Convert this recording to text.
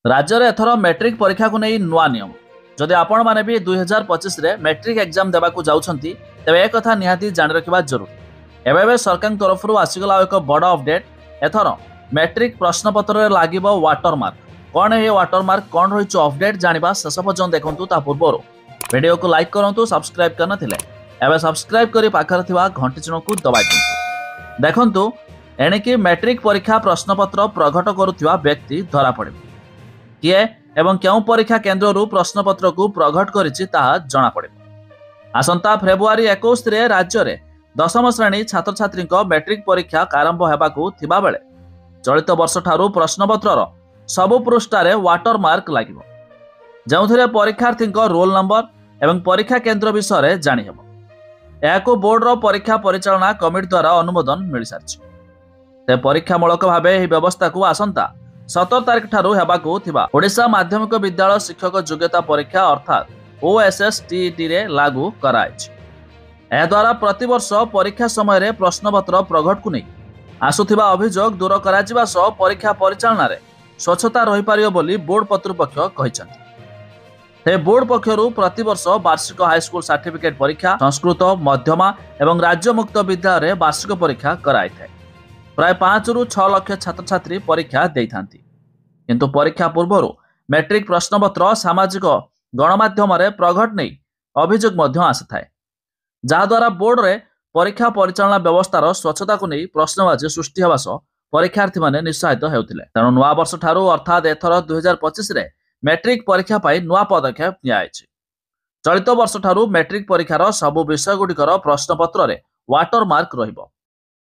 राज्य में एथर मैट्रिक परीक्षा को नहीं नुआ नियम जदि आपण मैंने भी 2025 रे मैट्रिक एग्जाम देवा जाउछंती तेबे एक कथा निहाती जान रखिबा जरूरी। एबे सरकार तरफ आसीगला एक बड़ अपडेट। एथर मैट्रिक प्रश्नपत्र रे लागिबो वाटरमार्क। कौन है वाटरमार्क, कौन रही अपडेट जानिबा शेष पर्यंत देखंतु। ता पूर्व वीडियो को लाइक करंतु, सब्सक्राइब करना थिले एबे सब्सक्राइब करी पाखर थिबा घंटी चिन्ह को दबाइ दियंतु। देखंतु एणिकी मैट्रिक परीक्षा प्रश्नपत्र प्रघट करुथिबा व्यक्ति धरा पड़िबो। किए एवं क्यों परीक्षा केन्द्र प्रश्नपत्र को प्रघट करिछि ताहा जणा पड़िबो। आसंता फेब्रुआरी 21 रे राज्य में 10म श्रेणी छात्र छात्री मैट्रिक परीक्षा आरंभ हेबाकू थिबा बेले चलित वर्ष ठारू प्रश्नपत्रर सबु पृष्ठारे वाटरमार्क लागिबो, जोंथिरे परीक्षार्थी रोल नंबर एवं परीक्षा केन्द्र विषय जानि हेबो। एहाकू बोर्डर परीक्षा परिचालना कमिटी द्वारा अनुमोदन मिल सारिछि। ते परीक्षामूलक भावे एही व्यवस्था को आसंता 17 तारिख ठारू हेबाकू थिबा ओडिशा माध्यमिक विद्यालय शिक्षक योग्यता परीक्षा अर्थात OSSTET रे लागू कराइछि। एहा द्वारा प्रतिवर्ष परीक्षा समय रे प्रश्नपत्र प्रघट को नहीं आसुथिबा अभियोग दूर कराजिबा सह परीक्षा परिचालना रे स्वच्छता रही पारियो बोली बोर्ड कर्तृपक्ष कहिसथि। ते बोर्ड पक्षरु प्रतिवर्ष वार्षिक हाईस्कूल सर्टिफिकेट परीक्षा, संस्कृत मध्यमा एवं राज्य मुक्त विद्यालय रे वार्षिक परीक्षा कराई थाए। प्राय 5 रु 6 लाख छात्र छात्री परीक्षा देइथांती, किंतु परीक्षा पूर्व मैट्रिक प्रश्नपत्र सामाजिक गणमाध्यम रे प्रघट नहीं अभियोग मध्य आसीथाए, जहाद्वारा बोर्ड रे परीक्षा परिचालना व्यवस्थार स्वच्छता को नहीं प्रश्नबाजी सृष्टि होगा सह परीक्षार्थी माने निरुत्साहित हेउथिले। तेणु नुआ वर्ष ठारू अर्थात एथर 2025 रे मैट्रिक परीक्षा पाई नुआ पदक्षेप नियायछि। चलित वर्ष ठारू मैट्रिक परीक्षार सबु विषय गुड़िकर प्रश्नपत्र रे वाटरमार्क रहिबो।